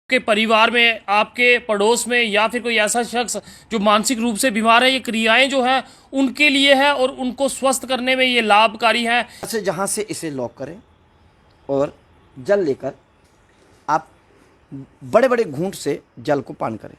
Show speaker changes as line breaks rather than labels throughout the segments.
के परिवार में, आपके पड़ोस में या फिर कोई ऐसा शख्स जो मानसिक रूप से बीमार है, ये क्रियाएं जो हैं उनके लिए है और उनको स्वस्थ करने में ये लाभकारी है।
से जहाँ से इसे लॉक करें और जल लेकर आप बड़े बड़े घूंट से जल को पान करें।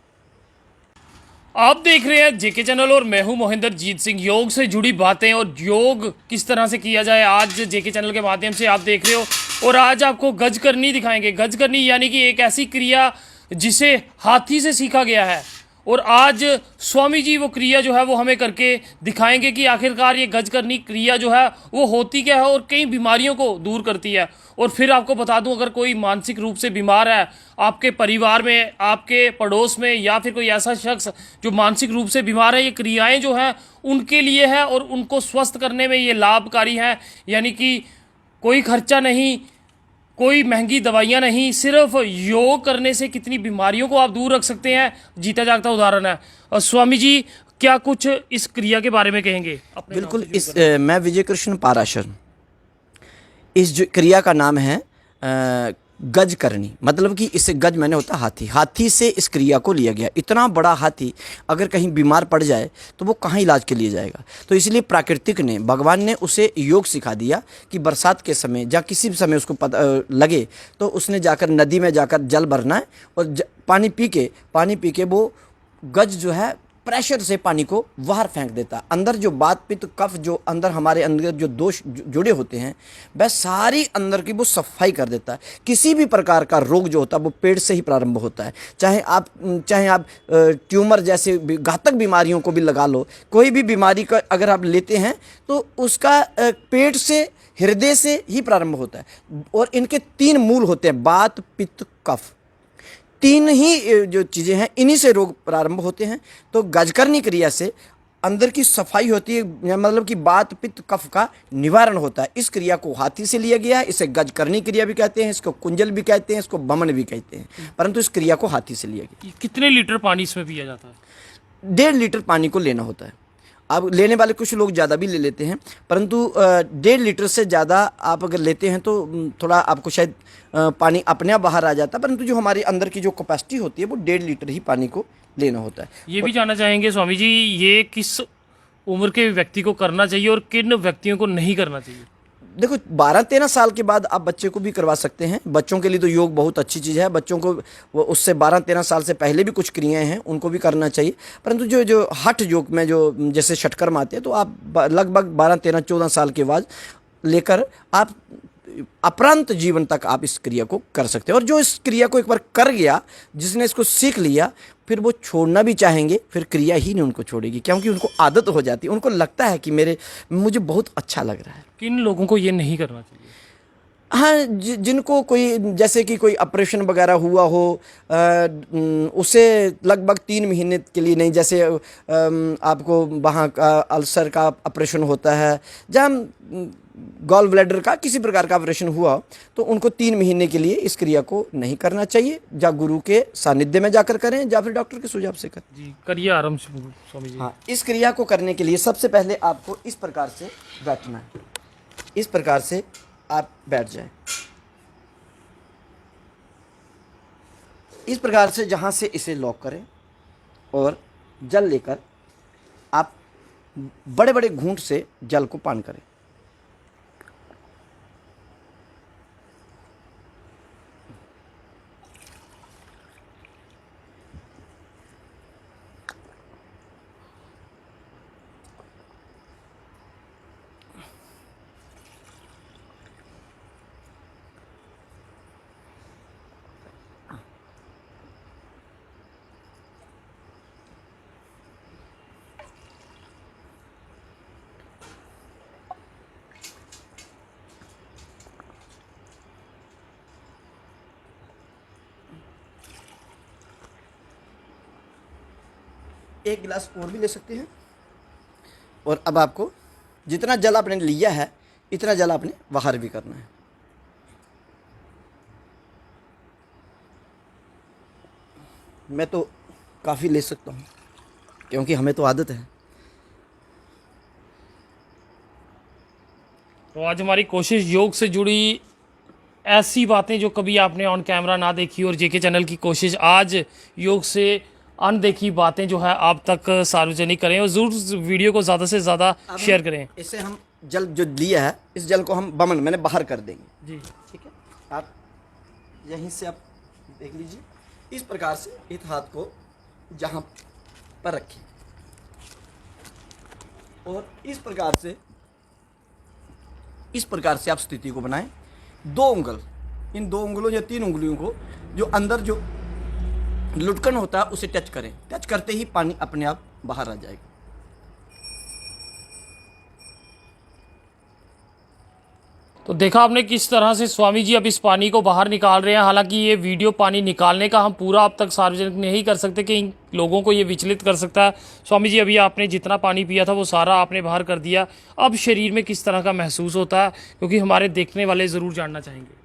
आप देख रहे हैं जेके चैनल और मैं हूं मोहिंदर जीत सिंह। योग से जुड़ी बातें और योग किस तरह से किया जाए आज जेके चैनल के माध्यम से आप देख रहे हो। और आज आपको गज करनी दिखाएंगे। गज करनी यानी कि एक ऐसी क्रिया जिसे हाथी से सीखा गया है और आज स्वामी जी वो क्रिया जो है वो हमें करके दिखाएंगे कि आखिरकार ये गज करनी क्रिया जो है वो होती क्या है और कई बीमारियों को दूर करती है। और फिर आपको बता दूं, अगर कोई मानसिक रूप से बीमार है आपके परिवार में, आपके पड़ोस में या फिर कोई ऐसा शख्स जो मानसिक रूप से बीमार है, ये क्रियाएं जो हैं उनके लिए है और उनको स्वस्थ करने में ये लाभकारी है। यानी कि कोई खर्चा नहीं, कोई महंगी दवाइयाँ नहीं, सिर्फ योग करने से कितनी बीमारियों को आप दूर रख सकते हैं, जीता जागता उदाहरण है। और स्वामी जी क्या कुछ इस क्रिया के बारे में कहेंगे?
बिल्कुल। मैं विजय कृष्ण पाराशर। इस जो क्रिया का नाम है गज करनी, मतलब कि इससे गज मैंने होता हाथी। हाथी से इस क्रिया को लिया गया। इतना बड़ा हाथी अगर कहीं बीमार पड़ जाए तो वो कहाँ इलाज के लिए जाएगा। तो इसलिए प्राकृतिक ने, भगवान ने उसे योग सिखा दिया कि बरसात के समय या किसी भी समय उसको लगे तो उसने जाकर नदी में जाकर जल भरना है और पानी पी के वो गज जो है प्रेशर से पानी को बाहर फेंक देता है। अंदर जो बात पित्त कफ जो अंदर हमारे अंदर जो दोष जुड़े होते हैं वह सारी अंदर की वो सफाई कर देता है। किसी भी प्रकार का रोग जो होता है वो पेट से ही प्रारंभ होता है। चाहे आप ट्यूमर जैसे घातक बीमारियों को भी लगा लो, कोई भी बीमारी का अगर आप लेते हैं तो उसका पेट से, हृदय से ही प्रारंभ होता है। और इनके 3 मूल होते हैं, बात पित्त कफ। 3 ही जो चीज़ें हैं इन्हीं से रोग प्रारंभ होते हैं। तो गजकरनी क्रिया से अंदर की सफाई होती है, मतलब कि बात पित्त कफ का निवारण होता है। इस क्रिया को हाथी से लिया गया है। इसे गजकरनी क्रिया भी कहते हैं, इसको कुंजल भी कहते हैं, इसको बमन भी कहते हैं, परंतु इस क्रिया को हाथी से लिया गया।
कितने लीटर पानी इसमें पिया जाता है?
1.5 लीटर पानी को लेना होता है। अब लेने वाले कुछ लोग ज़्यादा भी ले लेते हैं, परंतु 1.5 लीटर से ज़्यादा आप अगर लेते हैं तो थोड़ा आपको शायद पानी अपने आप बाहर आ जाता है, परंतु जो हमारे अंदर की जो कैपेसिटी होती है वो 1.5 लीटर ही पानी को लेना होता है।
ये भी जानना चाहेंगे स्वामी जी, ये किस उम्र के व्यक्ति को करना चाहिए और किन व्यक्तियों को नहीं करना चाहिए?
देखो, 12-13 साल के बाद आप बच्चे को भी करवा सकते हैं। बच्चों के लिए तो योग बहुत अच्छी चीज़ है। बच्चों को वो उससे 12-13 साल से पहले भी कुछ क्रियाएं हैं उनको भी करना चाहिए, परंतु जो हठ योग में जो जैसे षटकर्म आते हैं तो आप लगभग 12-13-14 साल के बाद लेकर आप अपरांत जीवन तक आप इस क्रिया को कर सकते हैं। और जो इस क्रिया को एक बार कर गया, जिसने इसको सीख लिया, फिर वो छोड़ना भी चाहेंगे, फिर क्रिया ही नहीं उनको छोड़ेगी, क्योंकि उनको आदत हो जाती है। उनको लगता है कि मुझे बहुत अच्छा लग रहा है।
किन लोगों को ये नहीं करना चाहिए?
हाँ, जिनको कोई जैसे कि कोई ऑपरेशन वगैरह हुआ हो, उसे लगभग 3 महीने के लिए नहीं, जैसे आपको वहाँ का अल्सर का ऑपरेशन होता है, जहाँ गॉल ब्लैडर का किसी प्रकार का ऑपरेशन हुआ तो उनको 3 महीने के लिए इस क्रिया को नहीं करना चाहिए। या गुरु के सानिध्य में जाकर करें या फिर डॉक्टर के सुझाव से करें।
जी करिए आराम से स्वामी जी।
हाँ, इस क्रिया को करने के लिए सबसे पहले आपको इस प्रकार से बैठना है। इस प्रकार से आप बैठ जाएं। इस प्रकार से जहाँ से इसे लॉक करें और जल लेकर आप बड़े बड़े घूंट से जल को पान करें। एक गिलास और भी ले सकते हैं। और अब आपको जितना जल आपने लिया है इतना जल आपने बाहर भी करना है। मैं तो काफ़ी ले सकता हूँ क्योंकि हमें तो आदत है।
तो आज हमारी कोशिश योग से जुड़ी ऐसी बातें जो कभी आपने ऑन कैमरा ना देखी, और जेके चैनल की कोशिश आज योग से अनदेखी बातें जो है आप तक सार्वजनिक करें और ज़रूर वीडियो को ज़्यादा से ज़्यादा शेयर करें।
इसे हम जल जो लिया है, इस जल को हम बमन मैंने बाहर कर देंगे
जी,
ठीक है। आप यहीं से आप देख लीजिए, इस प्रकार से इस हाथ को जहाँ पर रखें और इस प्रकार से आप स्थिति को बनाएं। 2 उंगल, इन 2 उंगलों या 3 उंगलियों को जो अंदर जो लुटकन होता है उसे टच करें। टच करते ही पानी अपने आप बाहर आ जाएगा।
तो देखा आपने किस तरह से स्वामी जी अब इस पानी को बाहर निकाल रहे हैं। हालांकि ये वीडियो पानी निकालने का हम पूरा अब तक सार्वजनिक नहीं कर सकते कि इन लोगों को ये विचलित कर सकता है। स्वामी जी अभी आपने जितना पानी पिया था वो सारा आपने बाहर कर दिया। अब शरीर में किस तरह का महसूस होता है, क्योंकि हमारे देखने वाले ज़रूर जानना चाहेंगे।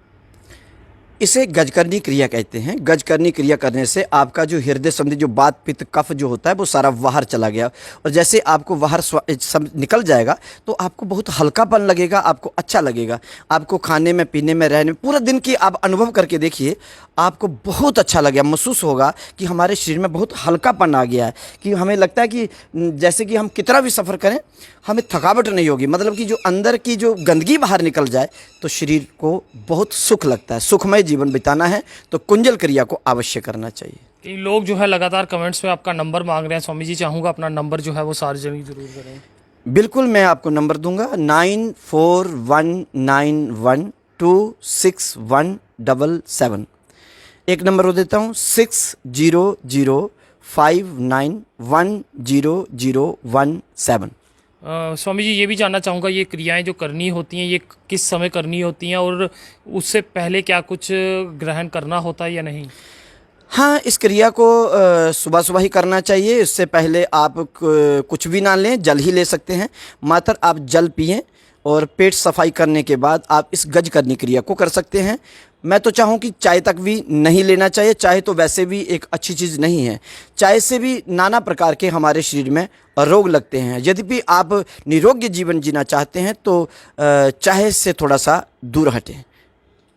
इसे गजकरणी क्रिया कहते हैं। गजकरणी क्रिया करने से आपका जो हृदय संबंधी जो बात पित्त कफ जो होता है वो सारा बाहर चला गया, और जैसे आपको बाहर सब निकल जाएगा तो आपको बहुत हल्कापन लगेगा, आपको अच्छा लगेगा। आपको खाने में पीने में रहने में पूरा दिन की आप अनुभव करके देखिए, आपको बहुत अच्छा लगेगा। महसूस होगा कि हमारे शरीर में बहुत हल्कापन आ गया है, कि हमें लगता है कि जैसे कि हम कितना भी सफ़र करें हमें थकावट नहीं होगी। मतलब कि जो अंदर की जो गंदगी बाहर निकल जाए तो शरीर को बहुत सुख लगता है। सुखमय जीवन बिताना है तो कुंजल क्रिया को अवश्य करना चाहिए।
कई लोग जो है लगातार कमेंट्स में आपका नंबर मांग रहे हैं। स्वामी जी चाहूँगा अपना नंबर जो है वो सार्वजनिक जरूर करें।
बिल्कुल, मैं आपको नंबर दूंगा 9419126177। एक नंबर और देता हूँ 6005910017।
स्वामी जी ये भी जानना चाहूँगा, ये क्रियाएं जो करनी होती हैं ये किस समय करनी होती हैं, और उससे पहले क्या कुछ ग्रहण करना होता है या नहीं?
हाँ, इस क्रिया को सुबह सुबह ही करना चाहिए। इससे पहले आप कुछ भी ना लें, जल ही ले सकते हैं। मात्र आप जल पिएं और पेट सफाई करने के बाद आप इस गज करनी क्रिया को कर सकते हैं। मैं तो चाहूँ कि चाय तक भी नहीं लेना चाहिए। चाय तो वैसे भी एक अच्छी चीज़ नहीं है। चाय से भी नाना प्रकार के हमारे शरीर में रोग लगते हैं। यद्यपि आप निरोग्य जीवन जीना चाहते हैं तो चाय से थोड़ा सा दूर हटें।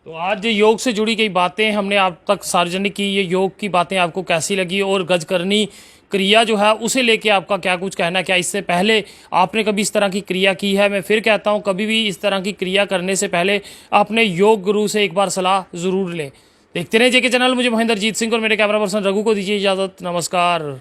तो आज योग से जुड़ी कई बातें हमने आप तक सार्वजनिक की। ये योग की बातें आपको कैसी लगी, और गज करनी क्रिया जो है उसे लेके आपका क्या कुछ कहना, क्या इससे पहले आपने कभी इस तरह की क्रिया की है? मैं फिर कहता हूँ, कभी भी इस तरह की क्रिया करने से पहले अपने योग गुरु से एक बार सलाह ज़रूर लें। देखते रहे जेके चैनल। मुझे महेंद्र जीत सिंह और मेरे कैमरा पर्सन रघु को दीजिए इजाज़त। नमस्कार।